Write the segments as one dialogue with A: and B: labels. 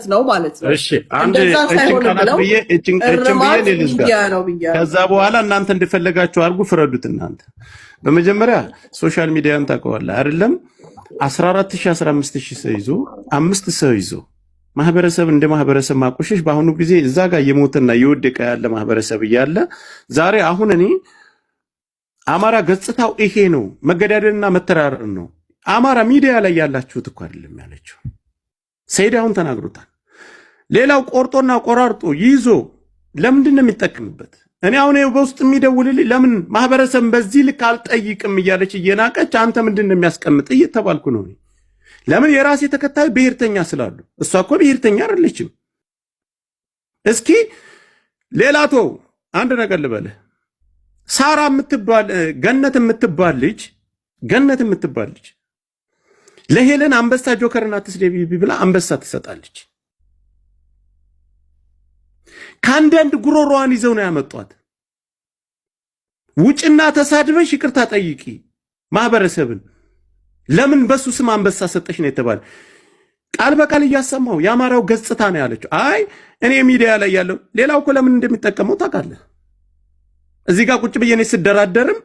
A: ነው ማለት ነው።
B: እሺ አንድ እጭንቃናት ብዬ ልዝጋ። ከዛ በኋላ እናንተ እንደፈለጋችሁ አድርጉ፣ ፍረዱት እናንተ። በመጀመሪያ ሶሻል ሚዲያን ታውቀዋለህ አይደለም? 14000 15000 ሰው ይዞ 5 ሰው ይዞ ማህበረሰብ እንደ ማህበረሰብ ማቆሸሽ በአሁኑ ጊዜ እዛ ጋር የሞተና የወደቀ ያለ ማህበረሰብ እያለ ዛሬ አሁን እኔ አማራ ገጽታው ይሄ ነው፣ መገዳደልና መተራረር ነው። አማራ ሚዲያ ላይ ያላችሁት እኮ አይደለም ያለችው ሰይድ አሁን ተናግሮታል። ሌላው ቆርጦና ቆራርጦ ይዞ ለምንድን ነው የሚጠቀምበት? እኔ አሁን በውስጥ የሚደውልልኝ ለምን ማህበረሰብ በዚህ ልክ አልጠይቅም እያለች እየናቀች አንተ ምንድን ነው የሚያስቀምጥ እየተባልኩ ነው። ለምን የራሴ ተከታይ ብሔርተኛ ስላሉ። እሷ እኮ ብሔርተኛ አይደለችም። እስኪ ሌላቶ አንድ ነገር ልበልህ። ሳራ የምትባል ገነት የምትባል ልጅ ለሄለን አንበሳ ጆከርና አትስደቢ ብላ አንበሳ ትሰጣለች። ከአንዳንድ ጉሮሮዋን ይዘው ነው ያመጧት። ውጭና ተሳድበሽ ይቅርታ ጠይቂ ማህበረሰብን። ለምን በሱ ስም አንበሳ ሰጠሽ ነው የተባለ። ቃል በቃል እያሰማው የአማራው ገጽታ ነው ያለችው። አይ እኔ ሚዲያ ላይ ያለው ሌላው እኮ ለምን እንደሚጠቀመው ታውቃለህ? እዚህ ጋር ቁጭ ብዬ እኔ ስደራደርም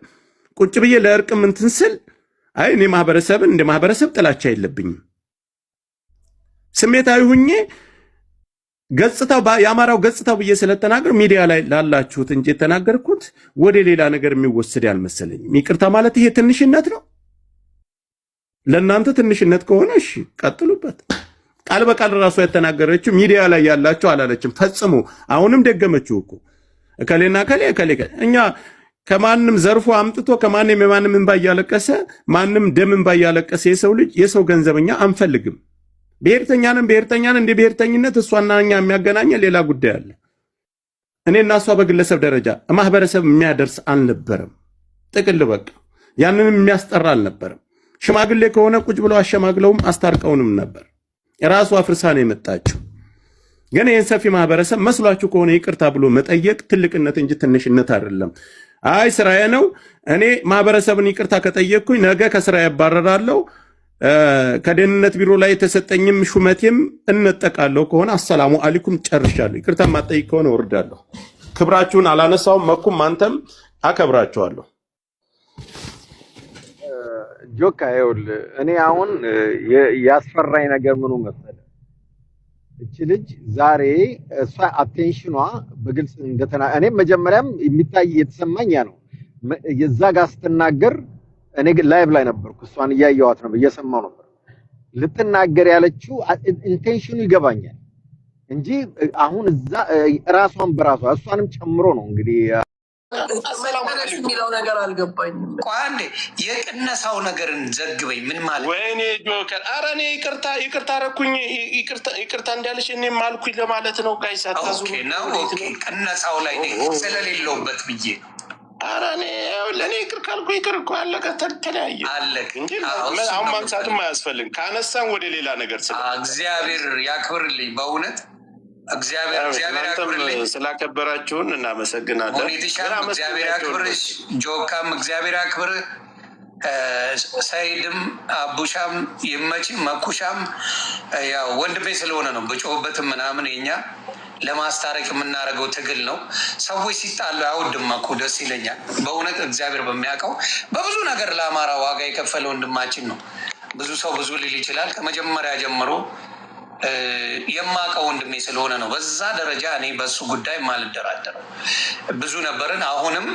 B: ቁጭ ብዬ ለእርቅም እንትን ስል አይ እኔ ማህበረሰብን እንደ ማህበረሰብ ጥላቻ የለብኝም፣ ስሜታዊ ሁኜ ገጽታው የአማራው ገጽታው ብዬ ስለተናገር ሚዲያ ላይ ላላችሁት እንጂ የተናገርኩት ወደ ሌላ ነገር የሚወሰድ ያልመሰለኝም። ይቅርታ ማለት ይሄ ትንሽነት ነው? ለእናንተ ትንሽነት ከሆነ እሺ ቀጥሉበት። ቃል በቃል ራሷ የተናገረችው ሚዲያ ላይ ያላችሁ አላለችም ፈጽሞ። አሁንም ደገመችው እኮ እከሌና እከሌ እኛ ከማንም ዘርፎ አምጥቶ ከማንም የማንም እንባ እያለቀሰ ማንም ደም እንባ እያለቀሰ የሰው ልጅ የሰው ገንዘበኛ አንፈልግም። ብሔርተኛንን እንደ ብሔርተኝነት እሷና እኛ የሚያገናኘን ሌላ ጉዳይ አለ። እኔና እሷ በግለሰብ ደረጃ ማህበረሰብ የሚያደርስ አልነበረም። ጥቅል በቃ ያንንም የሚያስጠራ አልነበረም። ሽማግሌ ከሆነ ቁጭ ብለው አሸማግለውም አስታርቀውንም ነበር። ራሷ አፍርሳ ነው የመጣችው። ግን ይህን ሰፊ ማህበረሰብ መስሏችሁ ከሆነ ይቅርታ ብሎ መጠየቅ ትልቅነት እንጂ ትንሽነት አይደለም። አይ ስራዬ ነው፣ እኔ ማህበረሰብን ይቅርታ ከጠየቅኩኝ ነገ ከስራ ያባረራለሁ፣ ከደህንነት ቢሮ ላይ የተሰጠኝም ሹመቴም እነጠቃለሁ ከሆነ አሰላሙ አለይኩም ጨርሻለሁ። ይቅርታ ማጠይቅ ከሆነ ወርዳለሁ። ክብራችሁን አላነሳውም። መኩም አንተም አከብራችኋለሁ።
C: ጆካ ይኸውልህ እኔ አሁን ያስፈራኝ ነገር ምኑ መሰለህ? እቺ ልጅ ዛሬ እሷ አቴንሽኗ በግልጽ እኔ መጀመሪያም የሚታይ የተሰማኝ ያ ነው። የዛ ጋር ስትናገር እኔ ላይቭ ላይ ነበርኩ፣ እሷን እያየኋት ነው፣ እየሰማሁ ነበር። ልትናገር ያለችው ኢንቴንሽኑ ይገባኛል እንጂ አሁን እዛ ራሷን በራሷ እሷንም ጨምሮ ነው እንግዲህ
A: የሚለው ነገር አልገባኝም።
D: አንዴ የቅነሳው ነገርን ዘግበኝ ምን ማለት?
B: ወይኔ ጆከር፣ ኧረ እኔ ይቅርታ ረኩኝ ይቅርታ እንዳለሽ እኔም አልኩኝ ለማለት ነው። ጋይስ አታዙ
D: ነው ቅነሳው ላይ ስለሌለውበት ብዬ ነው።
B: ኧረ እኔ ለእኔ ይቅር ካልኩ ይቅር እኮ አለቀ፣ ተለያየ
D: አለቅ
B: እንጂ አሁን ማንሳትም አያስፈልግም። ካነሳን ወደ ሌላ ነገር
D: እግዚአብሔር ያክብርልኝ በእውነት እግዚአብሔር ያክብርልኝ።
B: ስላከበራችሁን እናመሰግናለን።
D: እግዚአብሔር ያክብርሽ። ጆካም እግዚአብሔር ያክብር። ሰይድም አቡሻም ይመች። መኩሻም ያው ወንድሜ ስለሆነ ነው በጮህበትም ምናምን የኛ ለማስታረቅ የምናደርገው ትግል ነው። ሰዎች ሲጣሉ አይወድም እኮ ደስ ይለኛል በእውነት እግዚአብሔር በሚያውቀው በብዙ ነገር ለአማራ ዋጋ የከፈለ ወንድማችን ነው። ብዙ ሰው ብዙ ሊል ይችላል። ከመጀመሪያ ጀምሮ የማውቀው ወንድሜ ስለሆነ ነው። በዛ ደረጃ እኔ በሱ ጉዳይ ማልደራደረው ብዙ ነበርን። አሁንም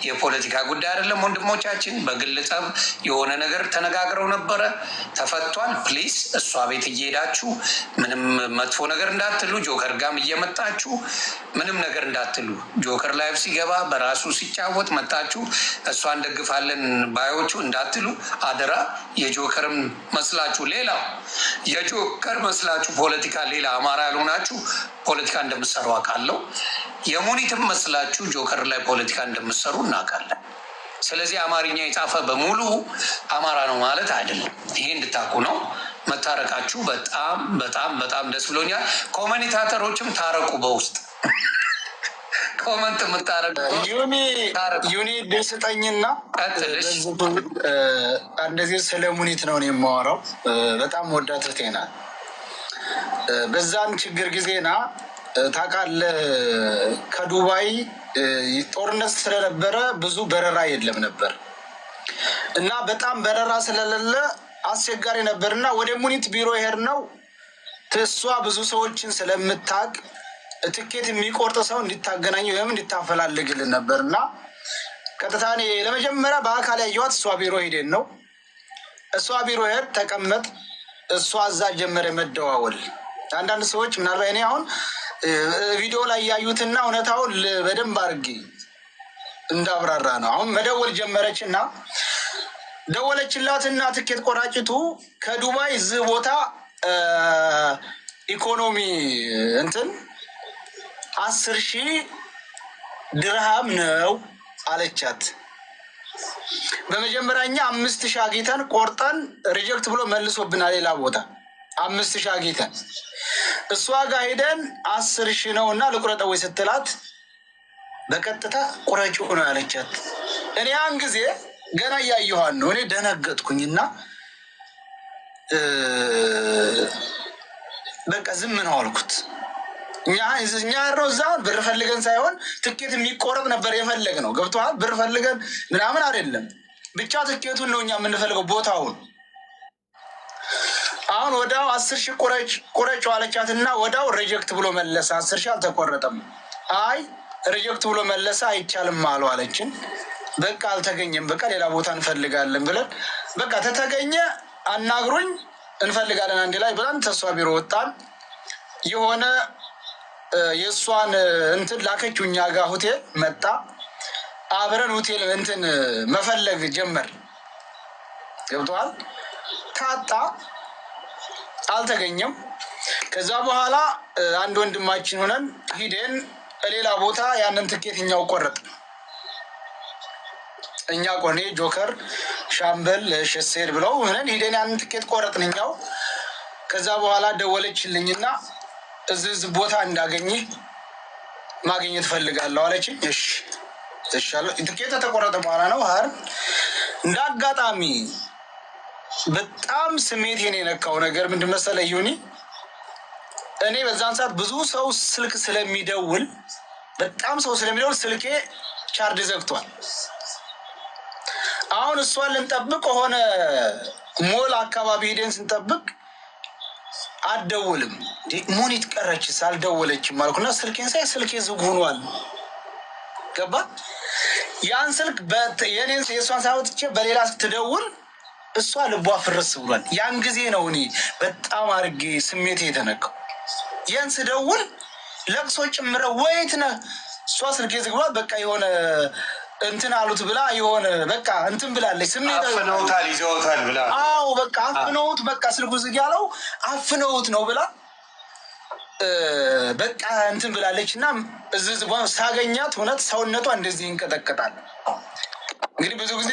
D: የፖለቲካ ጉዳይ አይደለም። ወንድሞቻችን በግል ጸብ የሆነ ነገር ተነጋግረው ነበረ፣ ተፈቷል። ፕሊስ እሷ ቤት እየሄዳችሁ ምንም መጥፎ ነገር እንዳትሉ፣ ጆከር ጋም እየመጣችሁ ምንም ነገር እንዳትሉ። ጆከር ላይቭ ሲገባ በራሱ ሲጫወት መጣችሁ እሷ እንደግፋለን ባዮቹ እንዳትሉ አደራ። የጆከርም መስላችሁ ሌላው የጆከር መስላችሁ ፖለቲካ ሌላ አማራ ያልሆናችሁ ፖለቲካ እንደምሰሩ አውቃለሁ። የሙኒትም መስላችሁ ጆከር ላይ ፖለቲካ እንደምሰሩ እናውቃለን። ስለዚህ አማርኛ የጻፈ በሙሉ አማራ ነው ማለት አይደለም። ይሄ እንድታውቁ ነው። መታረቃችሁ በጣም በጣም በጣም ደስ ብሎኛል። ኮሜንታተሮችም ታረቁ በውስጥ ኮመንት የምታረጉ
E: ዩኒ ደስጠኝና እንደዚህ ስለ ሙኒት ነው የማወራው። በጣም ወዳት ቴና በዛን ችግር ጊዜና ታውቃለህ ከዱባይ ጦርነት ስለነበረ ብዙ በረራ የለም ነበር እና በጣም በረራ ስለሌለ አስቸጋሪ ነበርና ወደ ሙኒት ቢሮ ሄድ ነው። እሷ ብዙ ሰዎችን ስለምታውቅ ትኬት የሚቆርጥ ሰው እንዲታገናኝ ወይም እንዲታፈላልግልን ነበርና ቀጥታ እኔ ለመጀመሪያ በአካል ያየኋት እሷ ቢሮ ሄደን ነው። እሷ ቢሮ ሄድ ተቀመጥ፣ እሷ እዛ ጀመረ መደዋወል። አንዳንድ ሰዎች ምናልባት እኔ አሁን ቪዲዮ ላይ ያዩትና እውነታውን በደንብ አድርጌ እንዳብራራ ነው። አሁን መደወል ጀመረች እና ደወለችላትና ትኬት ቆራጭቱ ከዱባይ እዚህ ቦታ ኢኮኖሚ እንትን 10,000 ድርሃም ነው አለቻት። በመጀመሪያኛ 5,000 አግኝተን ቆርጠን ሪጀክት ብሎ መልሶብናል። ሌላ ቦታ 5,000 አግኝተን እሷ ጋር ሄደን 10,000 ነው እና ልቁረጠው ወይ ስትላት በቀጥታ ቁረጭ ነው ያለቻት። እኔ ያን ጊዜ ገና እያየኋን ነው። እኔ ደነገጥኩኝና በቃ ዝም ነው አልኩት። እኛ ነው እዛ ብር ፈልገን ሳይሆን ትኬት የሚቆረጥ ነበር የፈለግ ነው። ገብቶሃል? ብር ፈልገን ምናምን አይደለም፣ ብቻ ትኬቱን ነው እኛ የምንፈልገው ቦታውን። አሁን ወዳው 10,000 ቁረጭ አለቻትና ወዳው ሪጀክት ብሎ መለሰ። 10,000 አልተቆረጠም። አይ ሪጀክት ብሎ መለሰ፣ አይቻልም አሉ አለችን። በቃ አልተገኘም፣ በቃ ሌላ ቦታ እንፈልጋለን ብለን በቃ ተተገኘ አናግሩኝ እንፈልጋለን አንድ ላይ ብለን ተሷ ቢሮ ወጣን። የሆነ የእሷን እንትን ላከችው እኛ ጋር ሆቴል መጣ። አብረን ሆቴል እንትን መፈለግ ጀመር። ገብቶሃል? ታጣ፣ አልተገኘም። ከዛ በኋላ አንድ ወንድማችን ሆነን ሂደን ሌላ ቦታ ያንን ትኬት እኛው ቆረጥ እኛ ቆኔ ጆከር ሻምበል ሸሴድ ብለው ሆነን ሂደን ያንን ትኬት ቆረጥን እኛው። ከዛ በኋላ ደወለችልኝና እዚህ ቦታ እንዳገኘ ማግኘት ፈልጋለሁ አለችኝ። እሺ እሻለሁ። ትኬት ተቆረጠ በኋላ ነው ሀር እንደ አጋጣሚ በጣም ስሜቴን የነካው ነገር ምንድን መሰለህ ዩኒ፣ እኔ በዛን ሰዓት ብዙ ሰው ስልክ ስለሚደውል በጣም ሰው ስለሚደውል ስልኬ ቻርጅ ዘግቷል። አሁን እሷን ልንጠብቅ ሆነ ሞል አካባቢ ሄደን ስንጠብቅ አትደውልም። ሙኒት ቀረች አልደወለችም አልኩና ስልኬን ሳይ ስልኬ ዝግ ሆኗል። ገባ? ያን ስልክ የኔን የእሷን ሳወጥቼ በሌላ ስትደውል እሷ ልቧ ፍርስ ብሏል። ያን ጊዜ ነው እኔ በጣም አድርጌ ስሜቴ የተነካው። ያን ስደውል ለቅሶ ጭምረ ወይት ነህ እሷ ስልኬ ዝግ ብሏል፣ በቃ የሆነ እንትን አሉት ብላ የሆነ በቃ እንትን ብላለች። ስሜት
D: አፍነውታል፣ ይዘውታል ብላ
E: አዎ በቃ አፍነውት፣ በቃ ስልኩ ዝግ ያለው አፍነውት ነው ብላ በቃ እንትን ብላለች። እና እዚህ ሳገኛት እውነት ሰውነቷ እንደዚህ ይንቀጠቀጣል። እንግዲህ ብዙ ጊዜ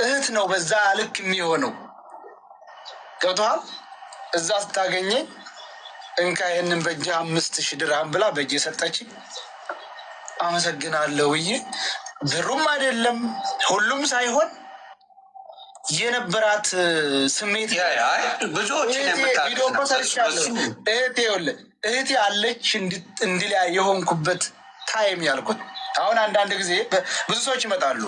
E: እህት ነው በዛ ልክ የሚሆነው። ገብቶሃል? እዛ ስታገኘኝ እንካ ይህንን በእጅ 5,000 ድርሃም ብላ በእጅ የሰጠችኝ። አመሰግናለሁ ብዬ ብሩም አይደለም ሁሉም ሳይሆን የነበራት ስሜት
D: ብዙዎችን
E: እህቴ አለች እንዲላ የሆንኩበት ታይም ያልኩት። አሁን አንዳንድ ጊዜ ብዙ ሰዎች ይመጣሉ።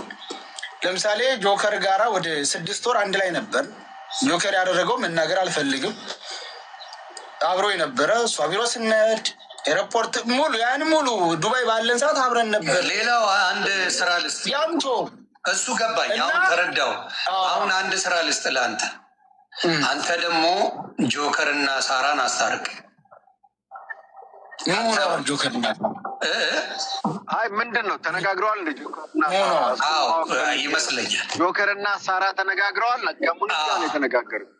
E: ለምሳሌ ጆከር ጋራ ወደ 6 ወር አንድ ላይ ነበር። ጆከር ያደረገው መናገር አልፈልግም። አብሮ የነበረ እሷ ቢሮ ስንሄድ ኤርፖርት ሙሉ ያን ሙሉ ዱባይ ባለን ሰዓት አብረን ነበር።
D: ሌላው አንድ ስራ ልስጥ
E: ያንቶ
D: እሱ ገባኝ። አሁን ተረዳው። አሁን አንድ ስራ ልስጥ ለአንተ። አንተ ደግሞ ጆከር እና ሳራን አስታርቅ።
E: ጆከርና
C: አይ ምንድን ነው ተነጋግረዋል? እንደ
D: ይመስለኛል
C: ጆከርና ሳራ ተነጋግረዋል። ከሙኒት ጋር ነው የተነጋገሩት።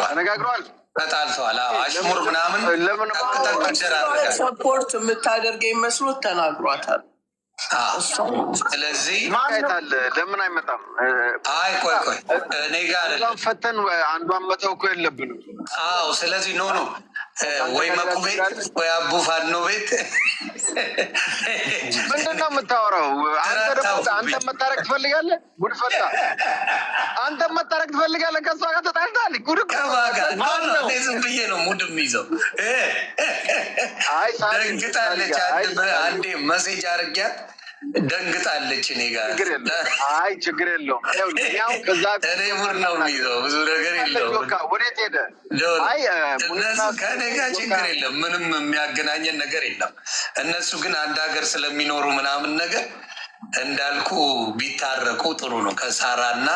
C: ተነጋግረዋል።
D: ተጣልተዋል። አሽሙር ምናምን ለምን
A: ሰፖርት የምታደርገኝ መስሎት ተናግሯታል።
D: ስለዚህ
C: ማይታል ለምን አይመጣም?
D: አይ ቆይ እኔ ጋር
C: ፈተን አንዷን መተው እኮ የለብንም።
D: ስለዚህ ኖ ወይ መኩ ቤት ወይ አቡ ፋኖ ቤት
C: ምንድን ነው የምታወራው? አንተ መታረቅ ትፈልጋለህ? ጉድ ፈላ። አንተ መታረቅ ትፈልጋለህ? ከእሷ ጋር ተጣልተሃል። ጉድ
D: ዝም ብዬ ነው ሙድ የሚይዘው። ደንግጣለች። አንዴ መሴጅ አድርጊያት ደንግጣለች። እኔ ጋር
C: አይ ችግር የለውም።
D: እኔ ሙድ ነው የሚይዘው። ብዙ ነገር የለውም።
C: ወዴት ሄደ?
D: እነሱ ከእኔ ጋር ችግር የለም። ምንም የሚያገናኘን ነገር የለም። እነሱ ግን አንድ ሀገር ስለሚኖሩ ምናምን ነገር እንዳልኩ ቢታረቁ ጥሩ ነው። ከሳራና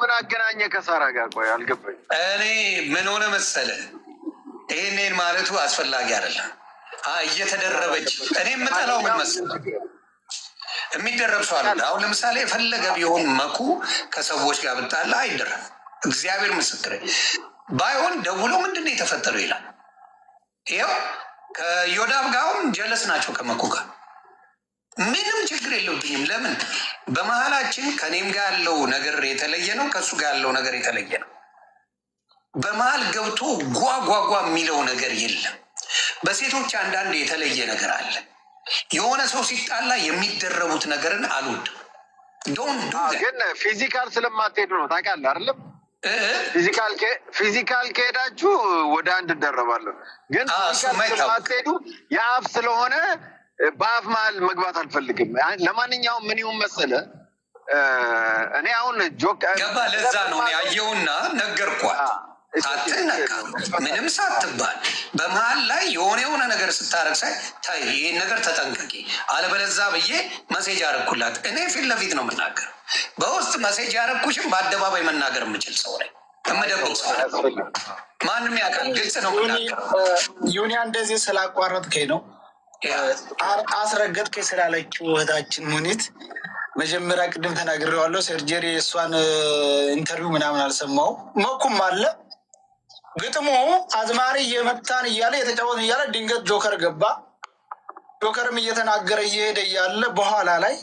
C: ምን አገናኘ ከሳራ ጋር? ቆይ አልገባኝ።
D: እኔ ምን ሆነ መሰለ ይሄንን ማለቱ አስፈላጊ አይደለም። እየተደረበች እኔ የምጠላው ምን መሰለህ የሚደረብ ሰው አለ። አሁን ለምሳሌ የፈለገ ቢሆን መኩ ከሰዎች ጋር ብጣላ አይደረም። እግዚአብሔር ምስክር ባይሆን ደውሎ ምንድን ነው የተፈጠረው ይላል። ይኸው ከዮዳብ ጋርም ጀለስ ናቸው ከመኩ ጋር ምንም ችግር የለብኝም። ለምን በመሀላችን ከኔም ጋር ያለው ነገር የተለየ ነው፣ ከእሱ ጋር ያለው ነገር የተለየ ነው። በመሀል ገብቶ ጓጓጓ የሚለው ነገር የለም። በሴቶች አንዳንድ የተለየ ነገር አለ። የሆነ ሰው ሲጣላ የሚደረቡት ነገርን አልወድም።
C: ግን ፊዚካል ስለማትሄዱ ነው ታውቃለህ አይደለም? ፊዚካል ከሄዳችሁ ወደ አንድ እንደረባለሁ። ግን ፊዚካል ስለማትሄዱ የአፍ ስለሆነ በአፍ መሀል መግባት አልፈልግም። ለማንኛውም ምን ይሁን መሰለህ እኔ አሁን ጆክ
D: ገባ። ለዛ ነው ያየውና ነገርኳት። አትነካ ምንም ሳትባል በመሀል ላይ የሆነ ነገር ስታረግ ሳይ ታይ ይህን ነገር ተጠንቀቂ አለበለዛ ብዬ መሴጅ አረኩላት። እኔ ፊት ለፊት ነው የምናገር። በውስጥ መሴጅ ያረኩሽም በአደባባይ መናገር የምችል ሰው ላይ የምደብቅ ሰው ማንም ያውቃል። ግልጽ ነው የምናገረው።
E: ዩኒያ እንደዚህ ስላቋረጥከኝ ነው አስረገጥከኝ ስላለችው እህታችን ሙኒት መጀመሪያ ቅድም ተናግሬዋለሁ። ሰርጀሪ የእሷን ኢንተርቪው ምናምን አልሰማሁም። መኩም አለ ግጥሙ አዝማሪ እየመታን እያለ የተጫወት እያለ ድንገት ጆከር ገባ። ጆከርም እየተናገረ እየሄደ እያለ በኋላ ላይ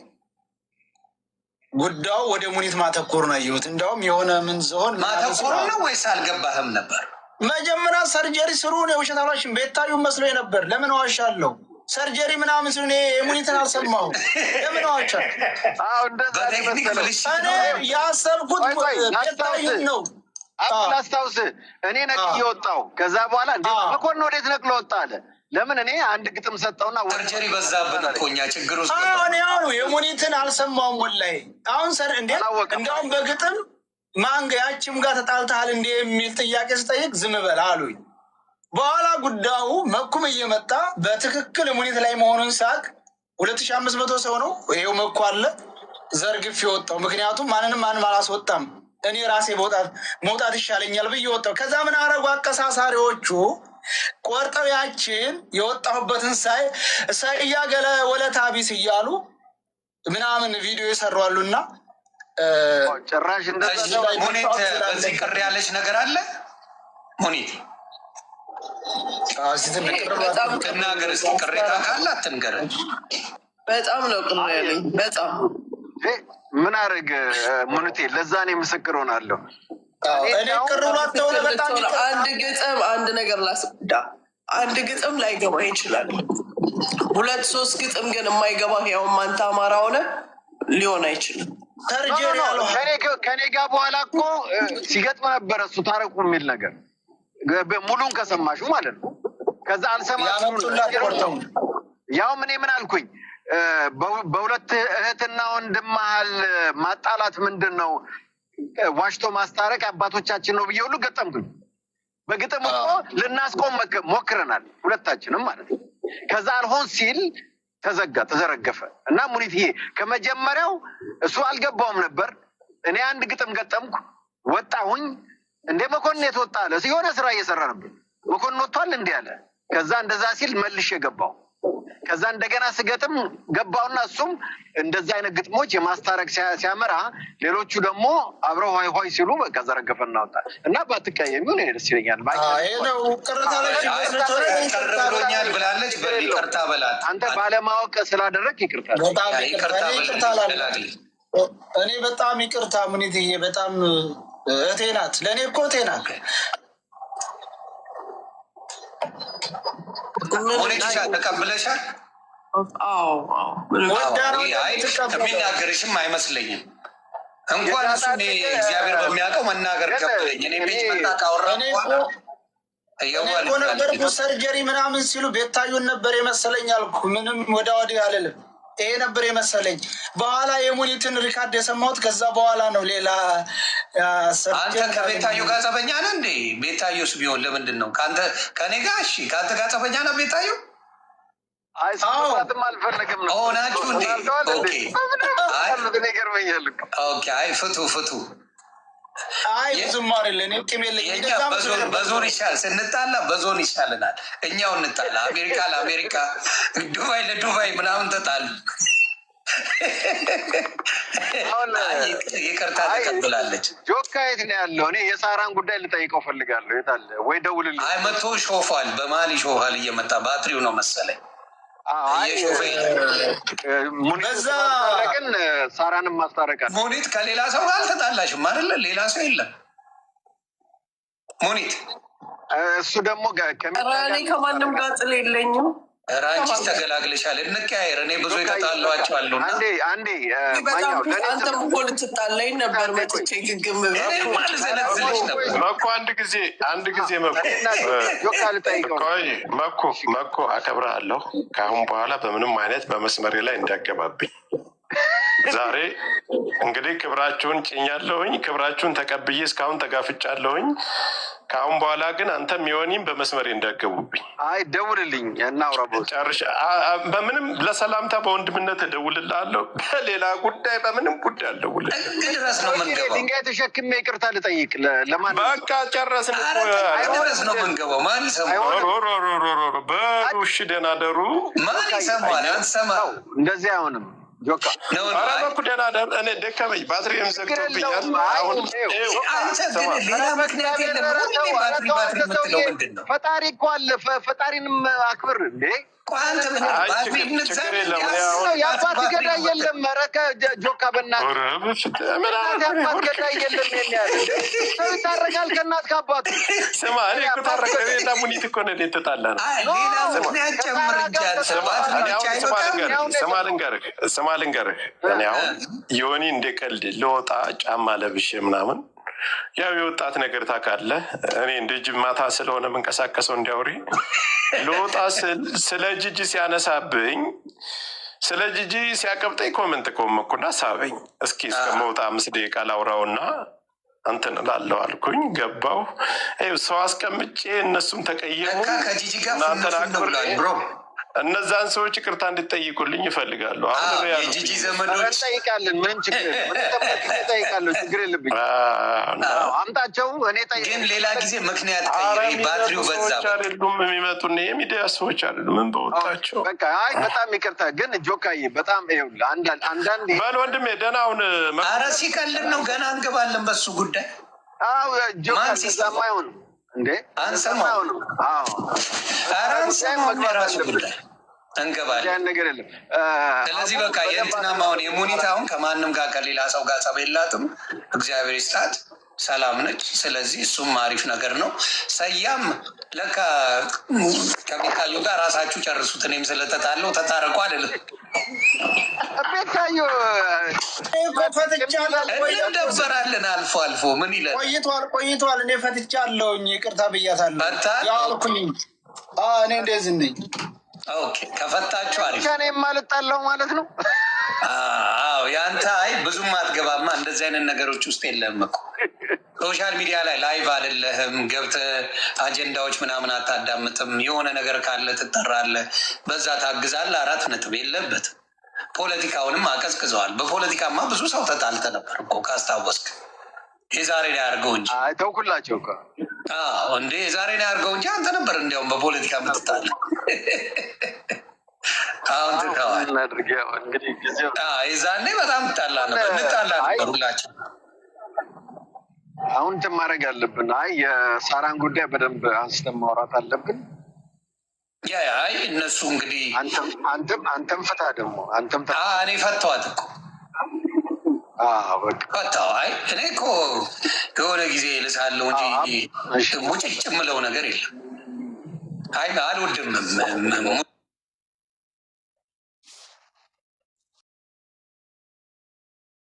E: ጉዳዩ ወደ ሙኒት ማተኮር ነው ያየሁት። እንዲያውም የሆነ ምን ዝሆን
D: ማተኮር ነው ወይስ አልገባህም ነበር?
E: መጀመሪያ ሰርጀሪ ስሩ ነው የውሸት አሏሽን ቤታዩ መስሎኝ ነበር። ለምን ዋሻለሁ? ሰርጀሪ ምናምን ስሉ የሙኒትን አልሰማሁም። ለምን ዋሻለሁ? ያሰብኩት ቤታዩን ነው።
C: አስታውስ እኔ ነቅዬ ወጣሁ። ከዛ በኋላ መኮንን ወዴት ነቅሎ ወጣ አለ። ለምን እኔ አንድ ግጥም ሰጠውና
D: ሰርጀሪ በዛብን እኮ እኛ ችግር ውስጥ
E: አሁን የሙኒትን አልሰማሁም ወላሂ። አሁን እንዲያውም በግጥም ማንጋ ያችም ጋር ተጣልተሃል እንዲ የሚል ጥያቄ ስጠይቅ ዝም በል አሉኝ። በኋላ ጉዳዩ መኩም እየመጣ በትክክል ሙኒት ላይ መሆኑን ሳቅ 2500 ሰው ነው ይሄው መኩ አለ ዘርግፍ የወጣው። ምክንያቱም ማንንም አላስወጣም። እኔ ራሴ መውጣት ይሻለኛል ብዬ ወጣው። ከዛ ምን አረጉ አቀሳሳሪዎቹ ቆርጠው ያችን የወጣሁበትን ሳይ እያገለ ወለታ ቢስ እያሉ ምናምን ቪዲዮ ይሰሯሉና
C: ጭራሽ
D: ሙኒት በዚህ ቅር ያለች ነገር አለ። ሙኒት ትናገር እስኪ ቅሬታ ካለ አትንገረን። በጣም
A: ነው ቅር ያለኝ በጣም
C: ምን አደረገ ሙኒቴ? ለዛ እኔ ምስክር ሆናለሁ።
A: አንድ ግጥም አንድ ነገር ላስዳ አንድ ግጥም ላይገባ ይችላል። 2-3 ግጥም ግን የማይገባ ያው አንተ አማራ ሆነ ሊሆን አይችልም።
C: ከኔ ጋር በኋላ እኮ ሲገጥም ነበረ እሱ ታረቁ የሚል ነገር ሙሉን ከሰማሹ ማለት ነው። ከዛ አልሰማችሁም። ያው ምን አልኩኝ? በሁለት እህትና ወንድም መሀል ማጣላት ምንድን ነው? ዋሽቶ ማስታረቅ አባቶቻችን ነው ብዬ ሁሉ ገጠምኩኝ። በግጥም እኮ ልናስቆም ሞክረናል ሁለታችንም ማለት ነው። ከዛ አልሆን ሲል ተዘረገፈ እና ሙኒት ከመጀመሪያው እሱ አልገባውም ነበር። እኔ አንድ ግጥም ገጠምኩ ወጣሁኝ። እንደ መኮንን የተወጣ አለ የሆነ ስራ እየሰራ ነበር። መኮንን ወጥቷል እንዲህ አለ። ከዛ እንደዛ ሲል መልሼ ገባው። ከዛ እንደገና ስገጥም ገባውና እሱም እንደዛ አይነት ግጥሞች የማስታረቅ ሲያመራ ሌሎቹ ደግሞ አብረው ሆይ ሆይ ሲሉ በቃ ዘረገፈ እናወጣ እና ባትቀየሚው ነው ደስ ይለኛል።
D: ቅርብሎኛል ብላለች። በይቅርታ በላት።
C: አንተ ባለማወቅ ስላደረግ ይቅርታ
E: እኔ በጣም ይቅርታ ሙኒትዬ፣ በጣም እህቴ ናት። ለእኔ እኮ እህቴ ናት።
D: ተቀብለሻል? የሚናገርሽም አይመስለኝም። እንኳን እሱ እግዚአብሔር በሚያውቀው መናገር ከበለኝ። እኔ ቤት መጣ ካወራ
E: እኮ ነበር ሰርጀሪ ምናምን ሲሉ ቤታዩን ነበር የመሰለኝ አልኩ። ምንም ወደ ወዲህ አልልም። ይሄ ነበር የመሰለኝ። በኋላ የሙኒትን ሪካርድ የሰማሁት ከዛ በኋላ ነው። ሌላ
D: አንተ ከቤታዩ ጋር ጸበኛ ነህ እንዴ? ቤታዩስ ቢሆን ለምንድን ነው ከኔ ጋር? እሺ ከአንተ ጋር ጸበኛ ነው ቤታዩ?
C: አይሰማትም አልፈለግም ነው
D: ሆናችሁ እንዴ? አይ ፍቱ
E: አይ ብዙም አይደለም። ቂም የለኝም።
D: በዞን ይሻል ስንጣላ በዞን ይሻልናል። እኛው እንጣላ። አሜሪካ ለአሜሪካ፣ ዱባይ ለዱባይ ምናምን ተጣሉ። ይቅርታ ተቀብላለች።
C: ጆካ የት ነው ያለው? እኔ የሳራን ጉዳይ ልጠይቀው ፈልጋለሁ። የት አለ ወይ? ደውልልኝ።
D: አይ መቶ ሾፏል። በመሀል ይሾፋል እየመጣ ባትሪው ነው መሰለኝ።
C: ግን ሳራንም ማስታረቃል።
D: ሙኒት ከሌላ ሰው ጋር አልተጣላሽም አይደለ? ሌላ ሰው የለም ሙኒት።
C: እሱ ደግሞ
A: እኔ ከማንም ጋር ጥል የለኝም።
D: ራንቺስ ተገላግለሻል። እንቀያየር። እኔ ብዙ የተጣላኋቸው አሉ።
A: አንተም እኮ ልትጣላኝ ነበር። መጥቼ ግግም
D: ማልዘነዝልሽ ነበር።
F: መኮ አንድ ጊዜ መኮ አከብርሃለሁ። ከአሁን በኋላ በምንም አይነት በመስመሬ ላይ እንዳገባብኝ። ዛሬ እንግዲህ ክብራችሁን ጭኛለሁኝ። ክብራችሁን ተቀብዬ እስካሁን ተጋፍጫለሁኝ። ከአሁን በኋላ ግን አንተም የሆኒም በመስመሬ እንዳገቡብኝ።
C: አይ ደውልልኝ እናውራ።
F: ጨርሻ በምንም ለሰላምታ በወንድምነት እደውልልሃለሁ። በሌላ ጉዳይ በምንም ጉዳይ አልደውልልህ።
D: ድረስ ነው የምንገባው።
C: ድንጋይ ተሸክሜ ይቅርታ ልጠይቅ ለማን?
F: በቃ ጨረስን።
D: ድረስ ነው የምንገባው። ማን ይሰማል?
F: በሉ እሺ፣ ደህና ደሩ።
D: ማን ይሰማል? አንሰማው።
C: እንደዚህ አይሆንም። ጆካ
F: በኩ ደህና ደሩ። እኔ ደከመኝ፣ ባትሪም ዘግቶብኛል። አሁን
D: ሌላ ምክንያት የለም። ባትሪ የምትለው ምንድን ነው?
C: ፈጣሪ እኮ አለ። ፈጣሪንም አክብር እንዴ። የአባት ገዳይ የለም። ኧረ ጆካ በእናትህ የአባት ገዳይ የለም። የሚያል ሰው ይታረቃል ከእናት ከአባቱ።
F: ስማ እኔ እኮ ታረቀና ሙኒት እኮ ነው የተጣላ ነው። ስማ ልንገርህ፣ እኔ አሁን የሆኒ እንደ ቀልድ ለወጣ ጫማ ለብሼ ምናምን ያው የወጣት ነገር ታውቃለህ። እኔ እንደ ጅብ ማታ ስለሆነ የምንቀሳቀሰው እንዲያውሪ ለወጣ ስለ ጂጂ ሲያነሳብኝ ስለ ጂጂ ሲያቀብጠኝ ኮመንት ቆመኩና ሳበኝ። እስኪ እስከመውጣ 5 ደቂቃ ላውራውና እንትን እላለሁ አልኩኝ። ገባሁ። ሰው አስቀምጬ እነሱም ተቀየሙ። እነዛን ሰዎች ይቅርታ እንድጠይቁልኝ ይፈልጋሉ። አሁን
D: የጂጂ ዘመዶች
C: ጠይቃለን። ምንም ችግር ጠይቃለሁ። ችግር የለብኝ። አምጣቸው። እኔ
D: ግን ሌላ ጊዜ ምክንያት ባትሪው በዛ
F: አይደሉም የሚመጡ የሚዲያ ሰዎች አይደሉም። ምን በወጣቸው
C: በቃ አይ በጣም ይቅርታ። ግን ጆካዬ በጣም ይኸውልህ አንዳንዴ
F: በል ወንድሜ ደህና ሁን።
D: ኧረ ሲቀልድ ነው። ገና እንገባለን በሱ ጉዳይ።
C: አዎ ጆካ ሲሰማ አይሆንም እንዴ?
D: አንሰማው። አዎ ኧረ አንሰማው። የራሱ ጉዳይ እንገባለን።
C: ነገር የለም።
D: ስለዚህ በቃ የእንትናም አሁን የሙኒት አሁን ከማንም ጋር ከሌላ ሰው ጋር ጸብ የላትም። እግዚአብሔር ይስጣት፣ ሰላም ነች። ስለዚህ እሱም አሪፍ ነገር ነው። ሰያም ለካ ከቤታዩ ጋር ራሳችሁ ጨርሱት። እኔም ስለተጣለው ተታረቁ አይደለም
C: ቤታዩ
D: እንደበራለን አልፎ አልፎ ምን ይላል?
E: ቆይቷል። እኔ ፈትቻለሁኝ። ይቅርታ ብያታለሁ ያልኩኝ እኔ እንደዚህ ነኝ።
D: ከፈታችሁ አሪፍ
C: ከኔ የማልጣለው ማለት ነው።
D: አዎ ያንተ አይ ብዙም አትገባማ። እንደዚህ አይነት ነገሮች ውስጥ የለም እኮ ሶሻል ሚዲያ ላይ ላይቭ አይደለህም። ገብተህ አጀንዳዎች ምናምን አታዳምጥም። የሆነ ነገር ካለ ትጠራለህ፣ በዛ ታግዛለህ። 4 ነጥብ የለበትም። ፖለቲካውንም አቀዝቅዘዋል። በፖለቲካማ ብዙ ሰው ተጣልተ ነበር እኮ ካስታወስክ። የዛሬ ላይ አድርገው እንጂ
C: ተውኩላቸው እኮ
D: እንዴ የዛሬ ላይ አድርገው እንጂ አንተ ነበር እንዲያውም በፖለቲካ ምትጣለ። አሁን ትተዋል። የዛኔ በጣም እንጣላ ነበር ሁላችን።
C: አሁን እንትን ማድረግ አለብን። አይ የሳራን ጉዳይ በደንብ አንስተን ማውራት አለብን።
D: አይ እነሱ እንግዲህ
C: አንተም ፍታ ደግሞ አንተም
D: እኔ ፈተዋት እኮ አይ እኔ እኮ የሆነ ጊዜ ልሳለሁ እንጂ ሙጭጭ የምለው ነገር የለም። አይ አልወድም